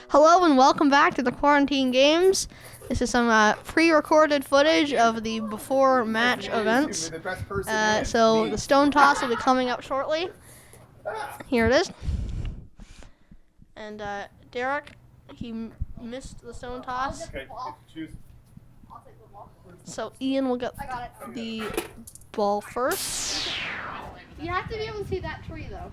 Hello and welcome back to the Quarantine Games. This is some pre-recorded footage of the before match events. So the stone toss will be coming up shortly. Here it is. And Derek, he missed the stone toss. Okay, choose. So Ian will get the ball first. You have to be able to see that tree though.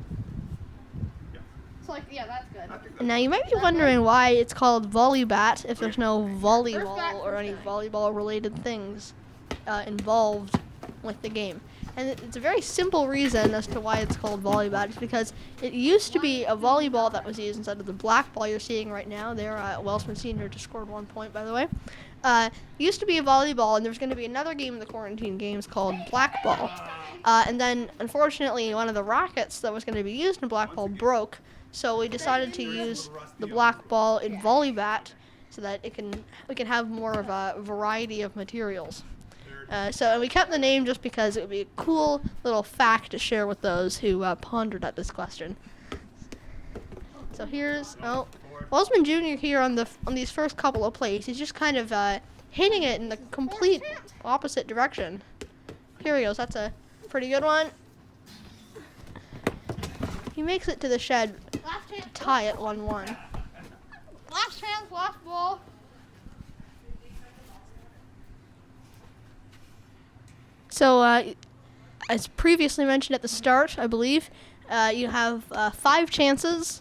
So like, yeah, that's good. Now you might be wondering why it's called Volleybat if there's no volleyball or any volleyball related things involved with the game. And it's a very simple reason as to why it's called Volleybat. It's because it used to be a volleyball that was used instead of the black ball you're seeing right now. There, Welsman Sr. just scored 1 point, by the way. It used to be a volleyball, and there was going to be another game in the Quarantine Games called black ball. And then, unfortunately, one of the rackets that was going to be used in black ball broke. So we decided to use the black ball in Volleybat so that we can have more of a variety of materials. And we kept the name just because it would be a cool little fact to share with those who pondered at this question. So here's Welsman Jr. here on these first couple of plays. He's just kind of hitting it in the complete opposite direction. Here he goes. That's a pretty good one. He makes it to the shed to tie it 1-1. Last chance, last ball. So, as previously mentioned at the start, I believe, you have 5 chances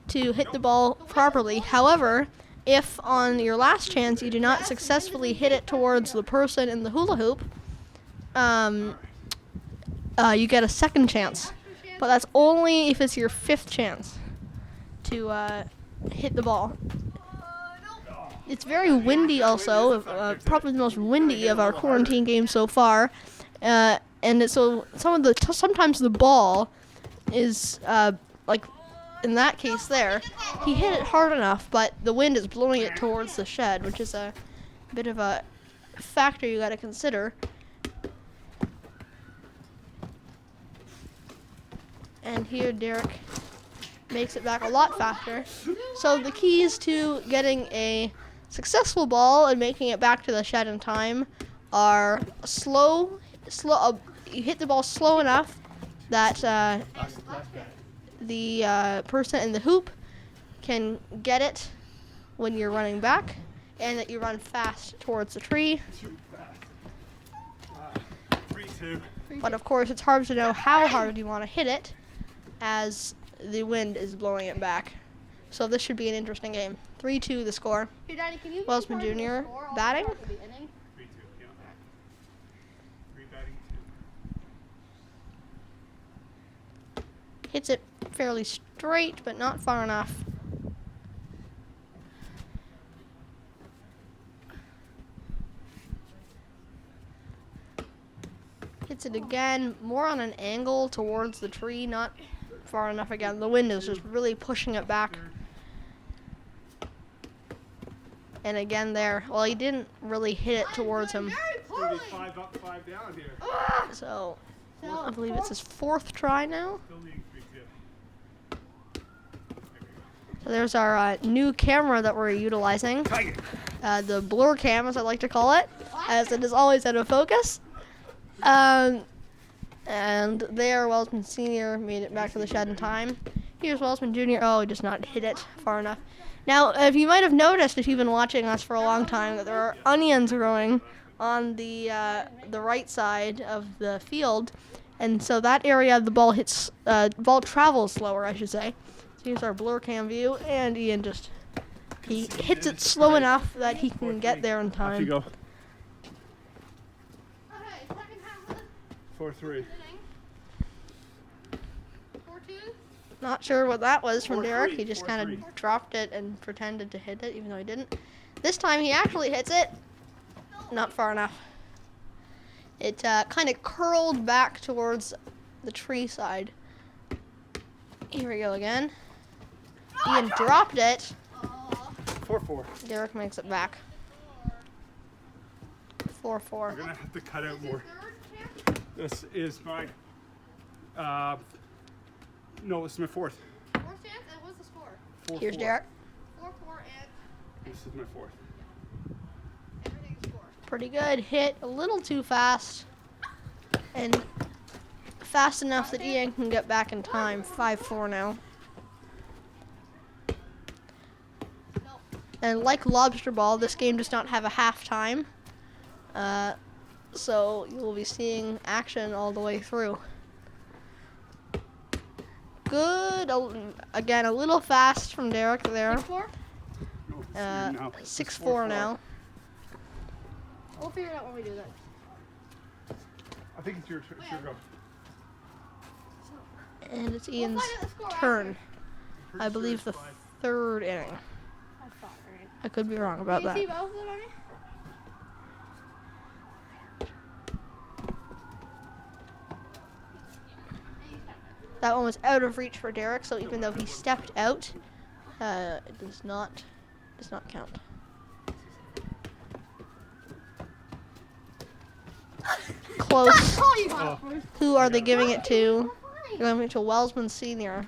to hit the ball properly. However, if on your last chance you do not successfully hit it towards the person in the hula hoop, you get a second chance. But that's only if it's your 5th chance to hit the ball. It's very windy also, probably the most windy of our quarantine games so far. So sometimes the ball is, like in that case there, he hit it hard enough, but the wind is blowing it towards the shed, which is a bit of a factor you got to consider. And here Derek makes it back a lot faster. So the keys to getting a successful ball and making it back to the shed in time are you hit the ball slow enough that the person in the hoop can get it when you're running back, and that you run fast towards the tree. 3-2. But of course it's hard to know how hard you want to hit it, as the wind is blowing it back. So this should be an interesting game. 3-2 the score. Hey, Daddy, can you Welsman Jr. batting. 3-2, yeah. 3 batting, 2. Hits it fairly straight, but not far enough. Hits it again, more on an angle towards the tree, not far enough again. The wind is just really pushing it back. And again there, well, he didn't really hit it towards him. 35 up, 5 down here. So, I believe it's his 4th try now. Still needing 3-2. So there's our new camera that we're utilizing. The blur cam, as I like to call it, as it is always out of focus. And there, Welsman Sr. made it back to the shed in time. Here's Welsman Jr. Oh, he does not hit it far enough. Now, if you might have noticed, if you've been watching us for a long time, that there are onions growing on the right side of the field, and so that area the ball travels slower, I should say. So here's our blur cam view, and Ian just He hits it slow enough that he can get there in Off you time. go. Okay, second half of the 4-3. inning. 4-2. Not sure what that was from 4-3, Derek. He just kind 4-3. of dropped it and pretended to hit it, even though he didn't. This time he actually hits it. Not far enough. It kind of curled back towards the tree side. Here we go again. Ian dropped it. 4-4. Derek makes it back. 4-4. We're gonna have to cut out more. This is my. No, this is my fourth. Fourth chance, and what's the score? 4-4. Here's Derek. 4-4, and This is my fourth. everything's scored. Pretty good. Hit a little too fast. And fast enough that Ian can get back in time. 5-4 now. And like lobster ball, this game does not have a halftime. So you will be seeing action all the way through. Good. Again, a little fast from Derek there. 6-4? No, it's now. 6-4 now. We'll figure it out when we do that. I think it's your go. And it's We'll Ian's find out the score turn. Pretty I sure believe it's the 5. third inning. After. I thought, right? I could be wrong about Do you see that. both of them on me? That one was out of reach for Derek, so even though he stepped out, it does not count. Close. Oh, you got it first. Who are they giving it to? Fine. They're giving it to Welsman Senior,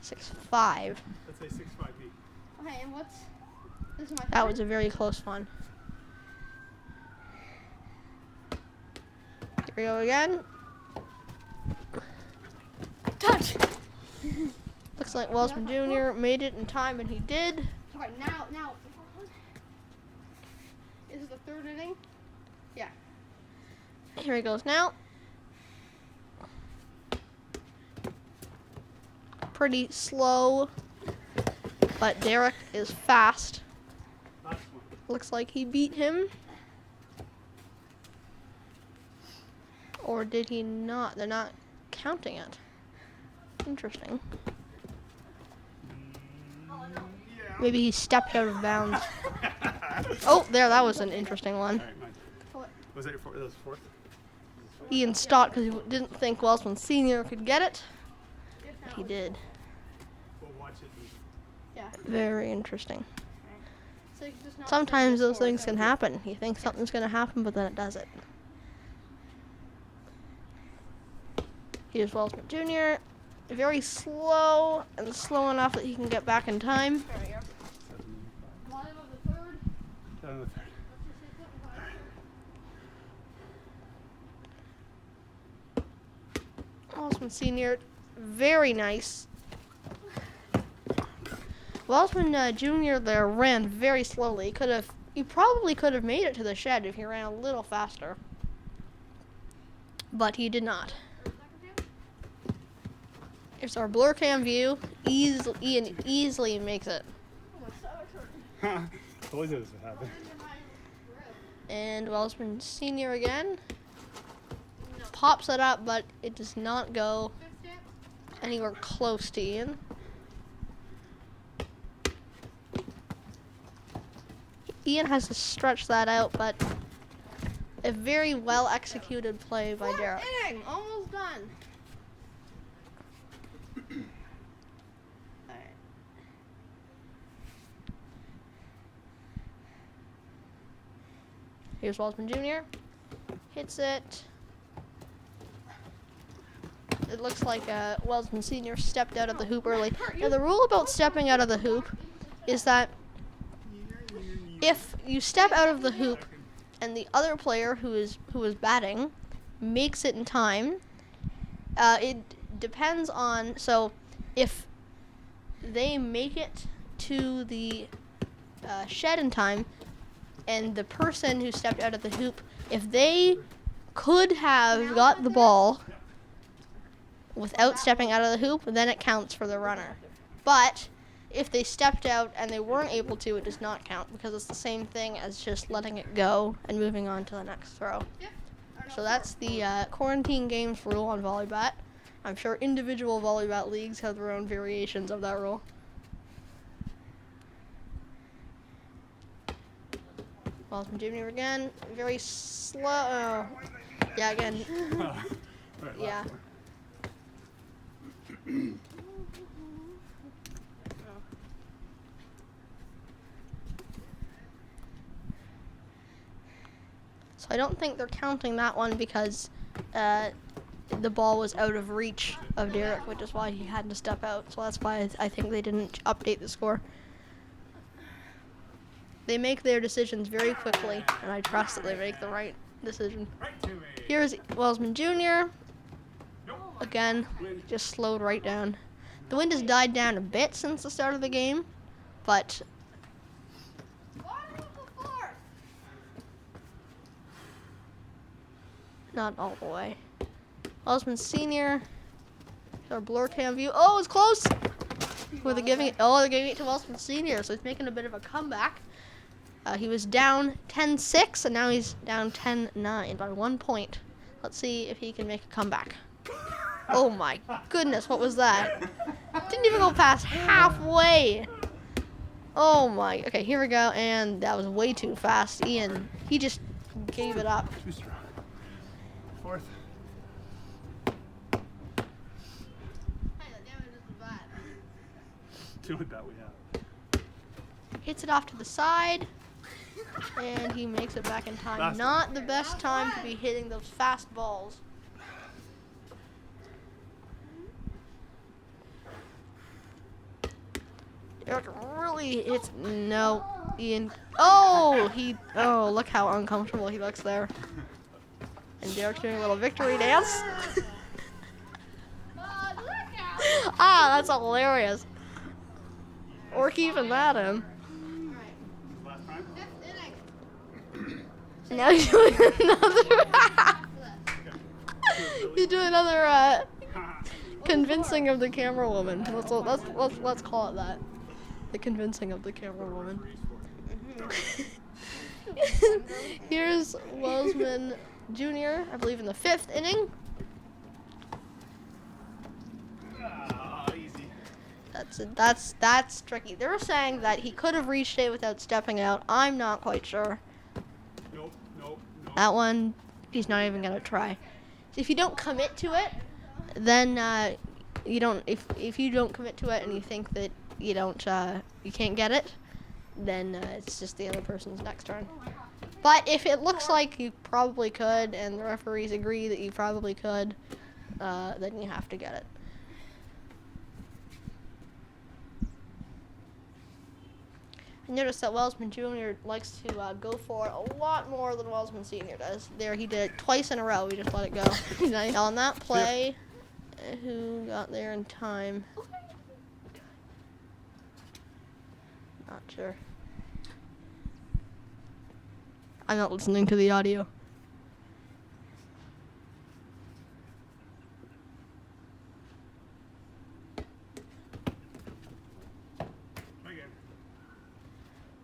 6-5. Let's say 6-5B. Okay, and what's this is my That turn? was a very close one. Here we go again. touch. Looks like Welsman Jr. made it in time, and he did. Alright, now this is the third inning. Here he goes now. Pretty slow, but Derek is fast. Last one. Looks like he beat him. Or did he not? They're not counting it. Interesting. Yeah. Maybe he stepped out of bounds. Oh, there, that was an interesting one. All right, mine. What? Was that your fourth? That was fourth? Ian stopped because he didn't think Welsman Sr. could get it. He did. We'll watch it. Yeah. Very interesting. So you can just not Sometimes say the those score, things so- can happen. You think something's going to happen, but then it doesn't. Here's Welsman Jr. Very slow, and slow enough that he can get back in time. There we go. Bottom of the third. Down to the third. Let's just say something about it. Welsman Sr., very nice. Welsman Jr. there ran very slowly. He probably could have made it to the shed if he ran a little faster. But he did not. Here's our blur cam view. Ian easily makes it. Oh, my stomach's hurting. Told you this would happen. Under my rib. And Welsman Sr. again. Pops it up, but it does not go Fifth chance. anywhere close to Ian. Ian has to stretch that out, but a very well executed play by Fourth Derek. inning, almost done. Alright. Here's Welsman Jr. Hits it. It looks like Welsman Sr. stepped out of the hoop early. Now, the rule about stepping out of the hoop is that if you step out of the hoop and the other player who is batting makes it in time, it depends on, so if they make it to the shed in time, and the person who stepped out of the hoop, if they could have got the ball without stepping out of the hoop, then it counts for the runner. But if they stepped out and they weren't able to, it does not count because it's the same thing as just letting it go and moving on to the next throw. So that's the quarantine games rule on Volleybat. I'm sure individual Volleybat leagues have their own variations of that rule. Welsman Jr. again, very slow. Oh. Yeah, again. Right, Yeah. So I don't think they're counting that one because the ball was out of reach of Derek, which is why he had to step out. So that's why I think they didn't update the score. They make their decisions very quickly, and I trust that they make the right decision. Here's Welsman Jr. Again, just slowed right down. The wind has died down a bit since the start of the game, but not all the way. Welsman Sr. Our blur cam view. Oh, it's close! They're giving it to Welsman Sr., so he's making a bit of a comeback. He was down 10-6, and now he's down 10-9 by 1 point. Let's see if he can make a comeback. Oh my goodness, what was that? Didn't even go past halfway. Oh my, okay, here we go, and that was way too fast. Ian, he just gave it up. Too strong. Fourth. Do it that we have. Hits it off to the side, and he makes it back in time. Not the best time to be hitting those fast balls. Derek really hits. No, Ian. Oh, look how uncomfortable he looks there. And Derek's doing a little victory dance. Ah, that's hilarious. Or keeping that in. Now he's doing another. He's doing another convincing of the camera woman. Let's call it that. The convincing of the camera woman. Here's Welsman Jr. I believe in the 5th inning. That's tricky. They were saying that he could have reached it without stepping out. I'm not quite sure. Nope. That one, he's not even gonna try. If you don't commit to it, then you don't. If you don't commit to it and you think that you can't get it, then it's just the other person's next turn. But if it looks like you probably could, and the referees agree that you probably could, then you have to get it. I noticed that Welsman Jr. likes to go for it a lot more than Welsman Sr. does. There, he did it twice in a row. We just let it go. On that play, who got there in time? Not sure. I'm not listening to the audio.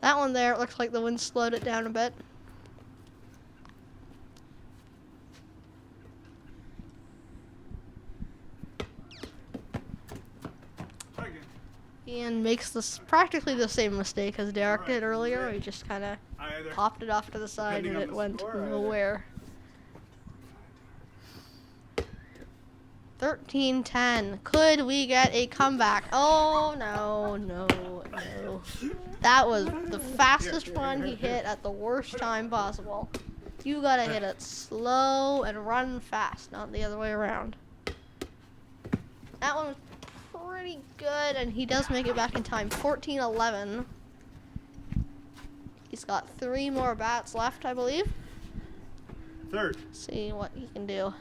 That one there, it looks like the wind slowed it down a bit. Ian makes this practically the same mistake as Derek did earlier. He just kind of popped it off to the side and it went nowhere. 13-10. Could we get a comeback? Oh, no. That was the fastest one he hit at the worst time possible. You gotta hit it slow and run fast, not the other way around. That one was pretty good, and he does make it back in time. 14-11. He's got 3 more bats left, I believe. Third. See what he can do.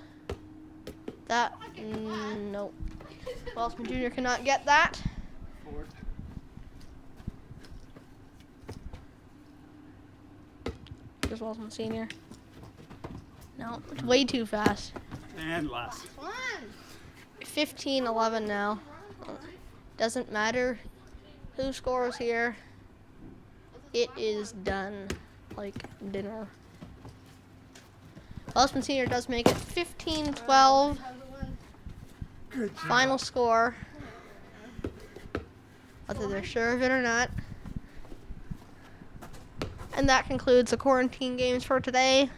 That, nope. Welsman Jr. cannot get that. Fourth. Here's Welsman Sr. No, it's way too fast. And last. 15-11 now. Doesn't matter. Who scores here? It is done. Like dinner. Welsman Senior does make it 15-12. Good job. Final score. Whether they're sure of it or not. And that concludes the quarantine games for today.